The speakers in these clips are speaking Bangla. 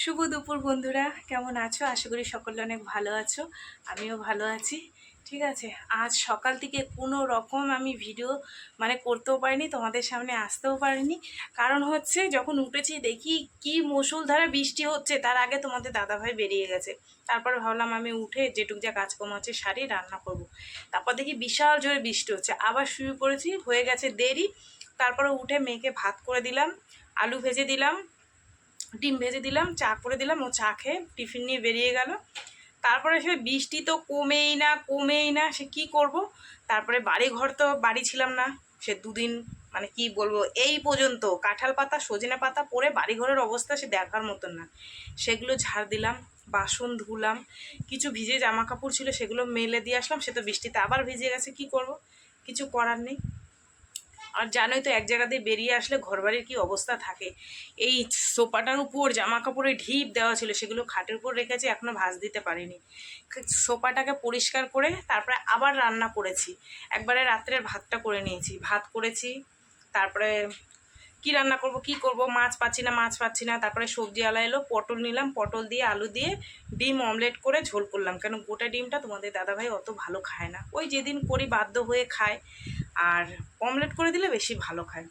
শুভ দুপুর বন্ধুরা, কেমন আছো? আশা করি সকলে অনেক ভালো আছো। আমিও ভালো আছি। ঠিক আছে, আজ সকাল থেকে কোনো রকম আমি ভিডিও করতেও পারিনি, তোমাদের সামনে আসতেও পারিনি। কারণ হচ্ছে যখন উঠেছি দেখি কি মুষলধারে বৃষ্টি হচ্ছে, তার আগে তোমাদের দাদাভাই বেরিয়ে গেছে। তারপর ভাবলাম আমি উঠে যেটুক যা কাজকর্ম আছে সারি রান্না করব। তারপর দেখি বিশাল জোরে বৃষ্টি হচ্ছে, আবার শুয়ে পড়েছি, হয়ে গেছে দেরি। তারপরে উঠে মেয়েকে ভাত করে দিলাম, আলু ভেজে দিলাম, ডিম ভেজে দিলাম, চা করে দিলাম, ও চা খেয়ে টিফিন নিয়ে বেরিয়ে গেল। তারপরে সে বৃষ্টি তো কমেই না, সে কি করব। তারপরে ঘর তো বাড়ি ছিলাম না সে দুদিন, কি বলবো, এই পর্যন্ত কাঁঠাল পাতা সজনে পাতা পরে বাড়িঘরের অবস্থা সে দেখার মতন না। সেগুলো ঝাড় দিলাম, বাসন ধুলাম, কিছু ভিজে জামা কাপড় ছিল সেগুলো মেলে দিয়ে আসলাম, সে তো বৃষ্টিতে আবার ভিজে গেছে, কি করব, কিছু করার নেই। আর জানোই তো এক জায়গা দিয়ে বেরিয়ে আসলে ঘরবাড়ির কি অবস্থা থাকে। এই সোফাটার উপর জামা কাপড়ে ঢিপ দেওয়া ছিল, সেগুলো খাটের উপর রেখেছি, এখনও ভাঁজ দিতে পারিনি। সোফাটাকে পরিষ্কার করে তারপরে আবার রান্না করেছি। একবারে রাত্রের ভাতটা করে নিয়েছি, ভাত করেছি। তারপরে কি রান্না করব, মাছ পাচ্ছি না। তারপরে সবজিওয়ালা এলো, পটল নিলাম, পটল দিয়ে আলু দিয়ে ডিম অমলেট করে ঝোল করলাম। কেন গোটা ডিমটা তোমাদের দাদাভাই অত ভালো খায় না, ওই যেদিন করি বাধ্য হয়ে খায়, আর অমলেট করে দিলে বেশি ভালো খায়,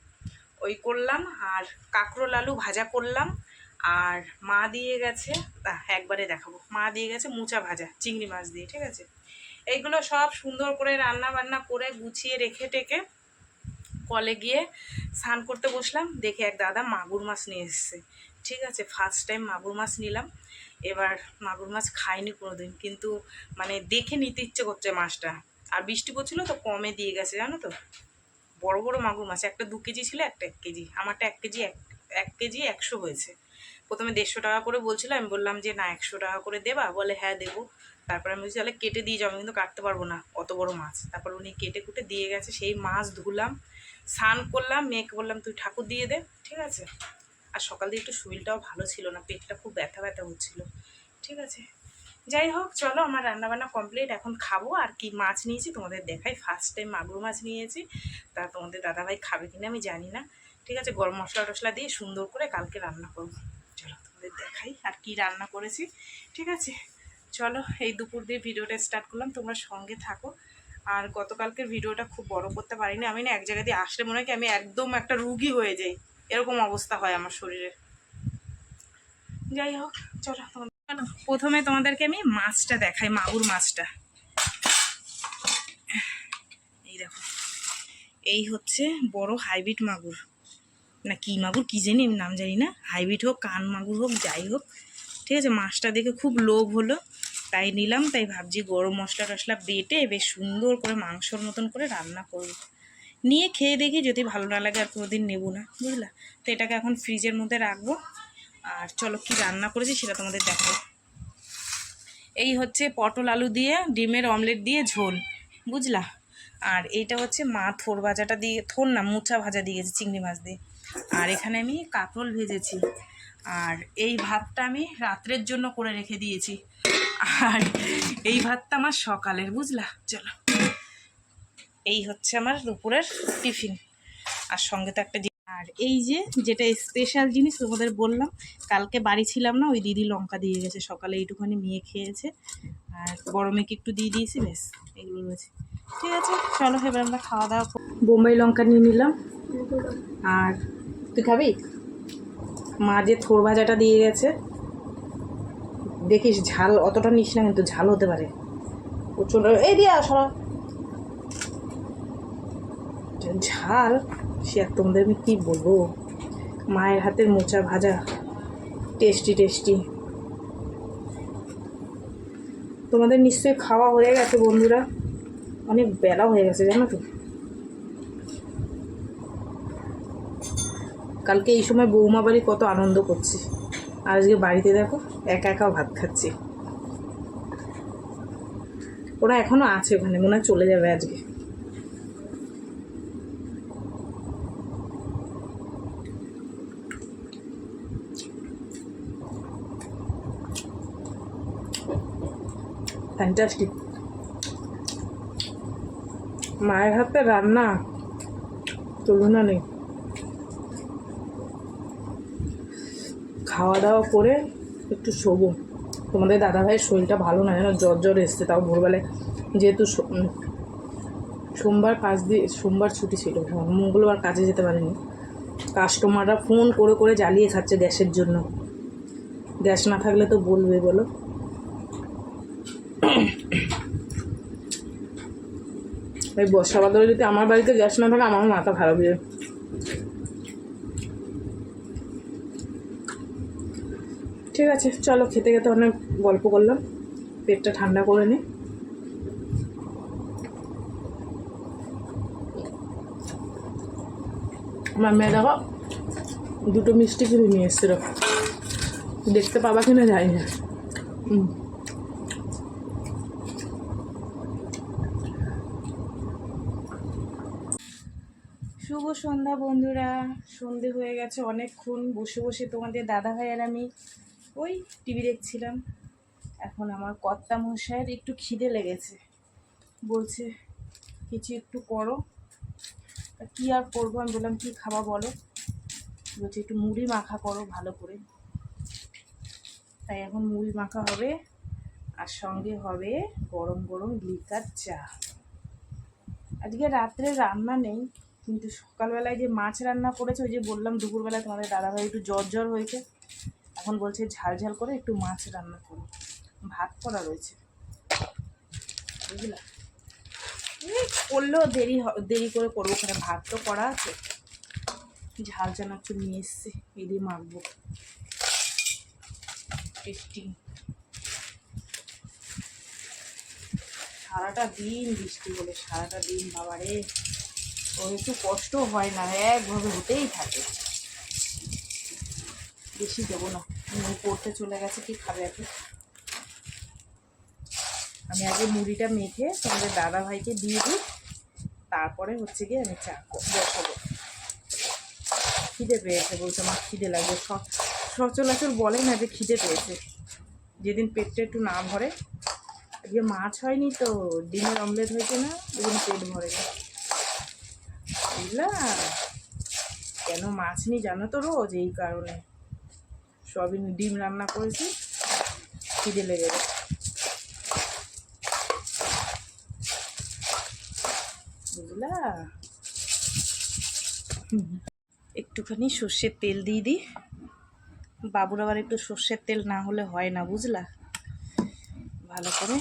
ওই করলাম। আর কাঁকরোল আলু ভাজা করলাম। আর মা দিয়ে গেছে, একবারে দেখাবো, মা দিয়ে গেছে মোচা ভাজা চিংড়ি মাছ দিয়ে। ঠিক আছে, এইগুলো সব সুন্দর করে রান্না বান্না করে গুছিয়ে রেখে টেকে কলে গিয়ে স্নান করতে বসলাম। দেখে এক দাদা মাগুর মাছ নিয়ে এসছে। ঠিক আছে, ফার্স্ট টাইম মাগুর মাছ নিলাম। এবার মাগুর মাছ খাইনি কোনোদিন, কিন্তু দেখে নিতে ইচ্ছে করছে মাছটা। আর বৃষ্টি পড়ছিল তো কমে দিয়ে গেছে, জানো তো। বড় বড় মাগুর মাছ, একটা 2 কেজি ছিল, একটা 1 কেজি। আমারটা 1 কেজি, 1 কেজি 100 হয়েছে। প্রথমে 150 টাকা করে বলছিল, আমি বললাম যে না 100 টাকা করে দেবা, বলে হ্যাঁ দেবো। তারপরে আমি বলছি তাহলে কেটে দিয়ে যাবো, কিন্তু কাটতে পারবো না অত বড় মাছ। তারপর উনি কেটে কুটে দিয়ে গেছে, সেই মাছ ধুলাম, স্নান করলাম, মেয়েকে বললাম তুই ঠাকুর দিয়ে দে। ঠিক আছে, আর সকাল দিয়ে একটু শরীরটাও ভালো ছিল না, পেটটা খুব ব্যথা ব্যথা হচ্ছিল। ঠিক আছে, যাই হোক, চলো আমার রান্নাবান্না কমপ্লিট, এখন খাবো। আর কি মাছ নিয়েছি তোমাদের দেখাই, ফার্স্ট টাইম মাগুর মাছ নিয়েছি। তা তোমাদের দাদাভাই খাবে কিনা আমি জানি না। ঠিক আছে, গরম মশলা টশলা দিয়ে সুন্দর করে কালকে রান্না করবো। চলো তোমাদের দেখাই আর কি রান্না করেছি। ঠিক আছে, চলো এই দুপুর দিয়ে ভিডিওটা স্টার্ট করলাম, তোমরা সঙ্গে থাকো। আর গতকালকের ভিডিওটা খুব বড় করতে পারিনি, আমি না এক জায়গা দিয়ে আসলে মনে হয় কি আমি একদম একটা রুগী হয়ে যাই, এরকম অবস্থা হয় আমার শরীরের। যাই হোক, চলো প্রথমে তোমাদেরকে আমি মাছটা দেখাই, মাগুর মাছটা। এই দেখো, এই হচ্ছে বড় হাইব্রিড মাগুর, না কি মাগুর কি জানি, আমি নাম জানি না, হাইব্রিড হোক কান মাগুর হোক যাই হোক। ঠিক আছে, মাছটা দেখে খুব লোভ হলো, তাই নিলাম। তাই ভাবছি গরম মশলা টশলা বেটে বেশ সুন্দর করে মাংসর মতন করে রান্না করব। নিয়ে খেয়ে দেখি, যদি ভালো না লাগে আর কোনোদিন নেবো না, বুঝলা। তো এটাকে এখন ফ্রিজের মধ্যে রাখবো। আর চলো কি রান্না করেছি সেটা তোমাদের দেখাবো। এই হচ্ছে পটল আলু দিয়ে ডিমের অমলেট দিয়ে ঝোল, বুঝলা। আর এইটা হচ্ছে মা থোর ভাজাটা দিয়ে, থোর না মোচা ভাজা দিয়েছে চিংড়ি মাছ দিয়ে। আর এখানে আমি কাঁকরোল ভেজেছি। আর এই ভাতটা আমি রাত্রের জন্য করে রেখে দিয়েছি। আর এই ভাতটা আমার সকালের, বুঝলা। চলো, এই হচ্ছে আমার দুপুরের টিফিন। আর সঙ্গে তো একটা, আর এই যে যেটা স্পেশাল জিনিস তোমাদের বললাম, কালকে বাড়ি ছিলাম না, ওই দিদি লঙ্কা দিয়ে গেছে সকালে, এইটুখানি মেয়ে খেয়েছে। আর বড় মেয়েকে একটু দিয়ে দিয়েছি, ব্যাস এগুলো রয়েছে। ঠিক আছে, চলো এবার আমরা খাওয়া দাওয়া করব। বোম্বাই লঙ্কা নিয়ে নিলাম। আর তুই খাবি? মা যে থোর ভাজাটা দিয়ে গেছে, দেখিস ঝাল অতটা নিস না, কিন্তু ঝাল হতে পারে প্রচণ্ড। এই দিয়ে আসো, ঝাল সে আর তোমাদের আমি কী বলবো। মায়ের হাতের মোচা ভাজা টেস্টি টেস্টি। তোমাদের নিশ্চয়ই খাওয়া হয়ে গেছে বন্ধুরা, অনেক বেলা হয়ে গেছে জানো তো। কালকে এই সময় বৌমা বাড়ি কত আনন্দ করছি, আর আজকে বাড়িতে দেখো একা একা ভাত খাচ্ছি। ওরা এখনও আছে ওখানে, মনে হয় চলে যাবে আজকে। ফ্যান্টাস্টিক, মায়ের হাতে রান্না তুলনা নেই। খাওয়া দাওয়া করে একটু শোবো। তোমাদের দাদাভাইয়ের শরীরটা ভালো না, যেন জ্বর জ্বর এসছে, তাও ভোরবেলায়। যেহেতু সোমবার ছুটি ছিল, মঙ্গলবার কাজে যেতে পারেনি। কাস্টমাররা ফোন করে করে জ্বালিয়ে খাচ্ছে গ্যাসের জন্য। গ্যাস না থাকলে তো বলবে বলো। এই বর্ষা বাদলে যদি আমার বাড়িতে গ্যাস না থাকে আমার মাথা খারাপ হয়ে যায়। ঠিক আছে, চলো খেতে খেতে অনেক গল্প করলাম, পেটটা ঠান্ডা করে নিই। আমার মেয়ে দেখো দুটো মিষ্টি কিনে নিয়ে এসছিল, দেখতে পাবা কিনা যাই না। শুভ সন্ধ্যা বন্ধুরা, সন্ধে হয়ে গেছে অনেকক্ষণ। বসে বসে তোমাদের দাদাভাই আর আমি ওই টিভি দেখছিলাম। এখন আমার কর্তা মশাইয়ের একটু খিদে লেগেছে, বলছে কিছু একটু করো। তা কী আর করবো, আমি বললাম কী খাবা বলো। বলছে একটু মুড়ি মাখা করো ভালো করে। তাই এখন মুড়ি মাখা হবে, আর সঙ্গে হবে গরম গরম লিকার চা। আজকে রাত্রে রান্না নেই, কিন্তু সকালবেলায় যে মাছ রান্না করেছে, ওই যে বললাম দুপুরবেলায় তোমাদের দাদাভাই একটু জ্বর জ্বর হয়েছে, এখন বলছে ঝাল ঝাল করে একটু মাছ রান্না করো। ভাত করা রয়েছে বুঝলা, করলেও দেরি করে করবো, ওখানে ভাত তো করা আছে। ঝাল ঝাল একটু নিয়ে এসছি, এদিকে মাখবো। টেস্টিং। সারাটা দিন বৃষ্টি হলে, সারাটা দিন বাবারে, ও একটু কষ্ট হয় না, একভাবে হতেই থাকে। বেশি দেবো না, পড়তে চলে গেছে, কি খাবে এত। আমি আগে মুড়িটা মেখে তোমাদের দাদাভাইকে দিয়ে দিই, তারপরে হচ্ছে গিয়ে আমি চা বসাবো। খিদে পেয়েছে বলছে, আমার খিদে লাগবে। সচরাচর বলে না যে খিদে পেয়েছে, যেদিন পেটটা একটু না ভরে। আজকে মাছ হয়নি তো, ডিমের অমলেট হয়েছে না, ওদিন পেট ভরে না বুঝলা। কেন মাছ নি জানো তো, রোজ এই কারণে। সবই ডিম রান্না করেছি, খিদে লেগে গেছে বুঝলা। একটুখানি সর্ষের তেল দিয়ে দিই, বাবুর আবার একটু সর্ষের তেল না হলে হয় না বুঝলা। ভালো করে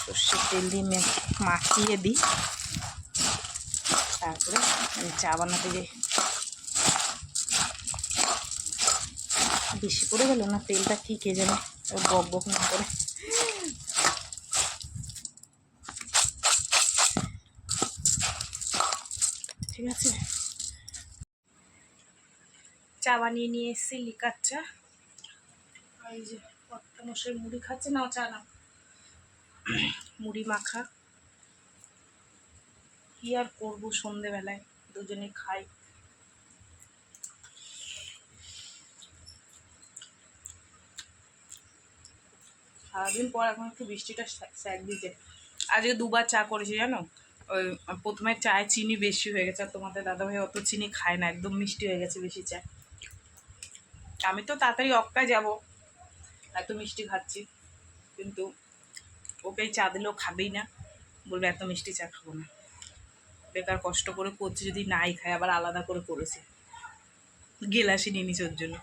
সর্ষের তেল দিয়ে মাখিয়ে দিই, তারপরে আমি চা বানাতে যাই। বেশি পড়ে গেল না তেলটা, কি কে জানে, বক বক না করে। ঠিক আছে, চা বানিয়ে নিয়ে এসেছি, লিকার চা। এই যে কর্তা মশাই মুড়ি খাচ্ছে, না চা না, মুড়ি মাখা। কি আর করবো, সন্ধেবেলায় দুজনে খাই। সারাদিন পর এখন একটু বৃষ্টিটা স্যাক দিতে। আজকে দুবার চা করেছি জানো। ওই প্রথমে চায়ে চিনি বেশি হয়ে গেছে, আর তোমাদের দাদাভাই অত চিনি খায় না, একদম মিষ্টি হয়ে গেছে বেশি চা। আমি তো তাড়াতাড়ি অক্কায় যাবো, এত মিষ্টি খাচ্ছি, কিন্তু ওকে চা দিলেও খাবেই না, বলবে এত মিষ্টি চা খাবো না। বেকার কষ্ট করে করছে, যদি নাই খায় আবার আলাদা করে করেছে, গেলাসি নিয়ে নিচ্ছে ওর জন্য।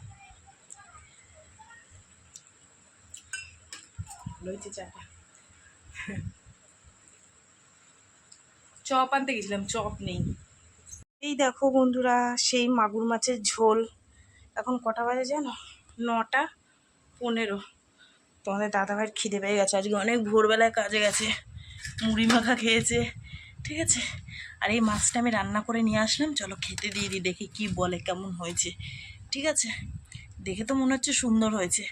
ভালো হয়েছে চাটা। চপ আনতে গেছিলাম, চপ নেই। এই দেখো বন্ধুরা, সেই মাগুর মাছের ঝোল। এখন কটা বাজে জানো, 9:15। তোমাদের দাদাভাইয়ের খিদে পেয়ে গেছে, আজকে অনেক ভোরবেলায় কাজে গেছে, মুড়ি মাখা খেয়েছে। ঠিক আছে, আর এই মাছটা আমি রান্না করে নিয়ে আসলাম, চলো খেতে দিয়ে দিই, দেখি কি বলে, কেমন হয়েছে। ঠিক আছে, দেখে তো মনে হচ্ছে সুন্দর হয়েছে,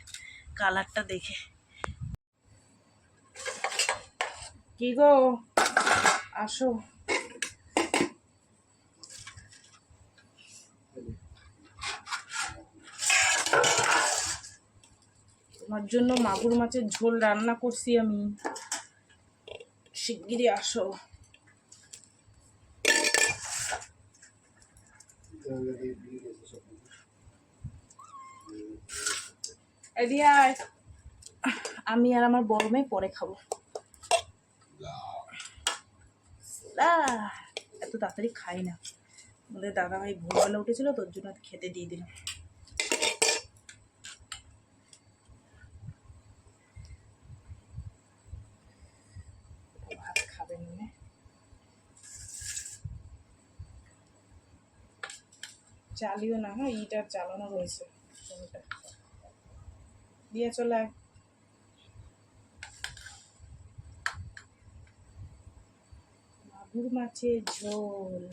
কালারটা দেখে। কি গো, আসো। তোমার জন্য মাগুর মাছের ঝোল রান্না করছি আমি, শিগগিরই আসো। এদিকে আয়। আমি আর আমার বড় মেয়ে পরে খাবো। এত তাড়াতাড়ি খাই না, আমাদের দাদা ভাই ভোরবেলা উঠেছিল, তোর জন্য খেতে দিয়ে দিলাম। ভাত খাবেন মানে চালিও না, হ্যাঁ ইটার চালানো রয়েছে, দিয়ে চলে আয়। মাগুর মাছের ঝোল।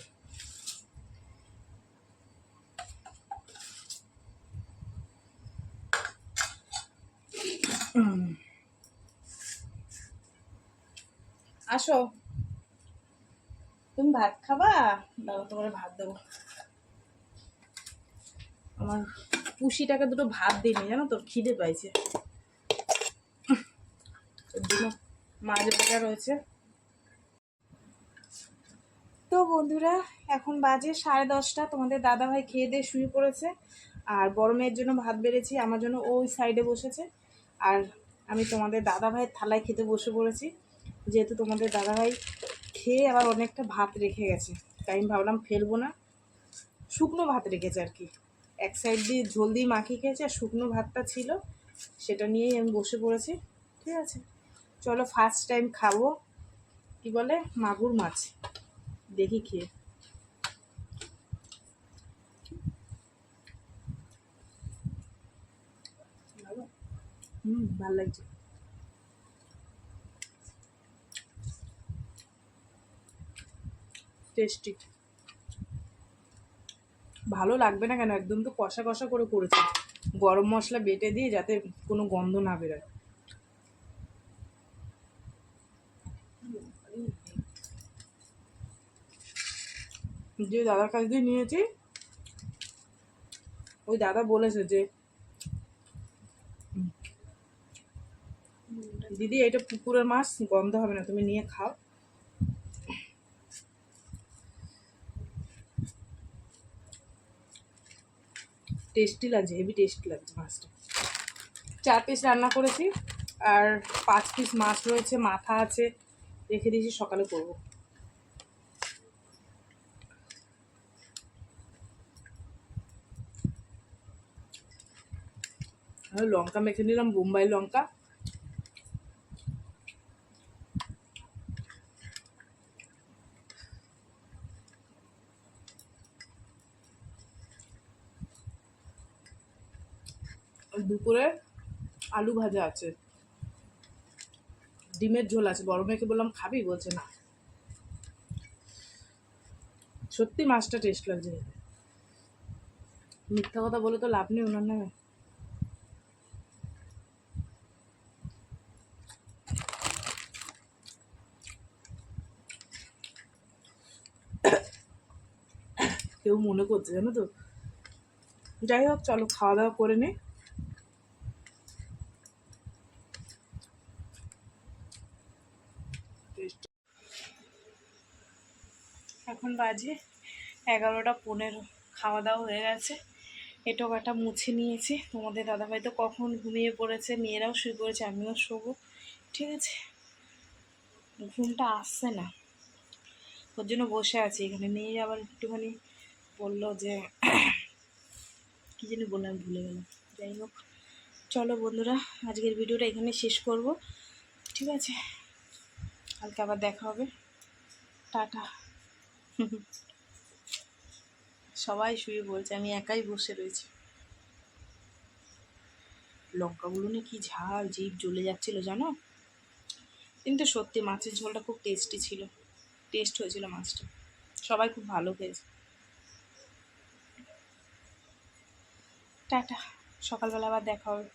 আসো, তুমি ভাত খাবা? দাও তোমার ভাত দেবো। আমার পুষিটাকে দুটো ভাত দিইনি জানো তো, খিদে পাইছে। দুটো মাছ ভাজা রয়েছে। তো বন্ধুরা, এখন বাজে 10:30। তোমাদের দাদাভাই খেয়ে দিয়ে শুয়ে পড়েছে, আর বড় মেয়ের জন্য ভাত বেড়েছি, আমার জন্য ওই সাইডে বসেছে, আর আমি তোমাদের দাদাভাইয়ের থালায় খেতে বসে পড়েছি। যেহেতু তোমাদের দাদাভাই খেয়ে আবার অনেকটা ভাত রেখে গেছে, তাই আমি ভাবলাম ফেলবো না, শুকনো ভাত রেখেছে আর কি, এক সাইড দিয়ে ঝোল দিয়ে মাখিয়ে খেয়েছে, আর শুকনো ভাতটা ছিল সেটা নিয়েই আমি বসে পড়েছি। ঠিক আছে, চলো ফার্স্ট টাইম খাবো কি বলে মাগুর মাছ, দেখি খেয়ে। ভালো লাগছে। টেস্টি। ভালো লাগবে না কেন, একদম তো কষা কষা করে করেছি, গরম মশলা বেটে দিয়ে যাতে কোনো গন্ধ না বেরোয়। যে দাদার কাছ দিয়ে নিয়েছি, ওই দাদা বলেছে যে দিদি এটা পুকুরের মাছ, গন্ধ হবে না, তুমি নিয়ে খাও। টেস্টি লাগছে, হেভি টেস্টি লাগছে মাছটা। 4 পিস রান্না করেছি, আর 5 পিস মাছ রয়েছে, মাথা আছে, রেখে দিয়েছি, সকালে করবো। লঙ্কা মেখে নিলাম, বোম্বাই লঙ্কা। দুপুরে আলু ভাজা আছে, ডিমের ঝোল আছে। বড় মেয়েকে বললাম খাবি, বলছে না। সত্যি মাছটা টেস্ট লাগছে, মিথ্যা কথা বলে তো লাভ নেই ওনার নামে। কেউ মনে করছে জানো তো। যাই হোক, চলো খাওয়া দাওয়া করে নে। এখন বাজে 11:15, খাওয়া দাওয়া হয়ে গেছে, এটো কাটা মুছে নিয়েছি। তোমাদের দাদাভাই তো কখন ঘুমিয়ে পড়েছে, মেয়েরাও শুয়ে পড়েছে, আমিও শোবো। ঠিক আছে, ঘুমটা আসছে না, ওর জন্য বসে আছি এখানে। মেয়ে আবার একটুখানি বললো যে কী জানি বললাম, ভুলে গেলাম। যাই হোক, চলো বন্ধুরা, আজকের ভিডিওটা এখানে শেষ করব। ঠিক আছে, কালকে আবার দেখা হবে, টাটা। সবাই শুয়ে বলছে, আমি একাই বসে রয়েছি। লঙ্কাগুলো নিয়ে কী ঝাল, জিভ জ্বলে যাচ্ছিলো জানো। কিন্তু সত্যি মাছের ঝোলটা খুব টেস্টি ছিল, টেস্ট হয়েছিল মাছটা, সবাই খুব ভালো খেয়েছে। টাটা, সকালবেলা আবার দেখা হবে।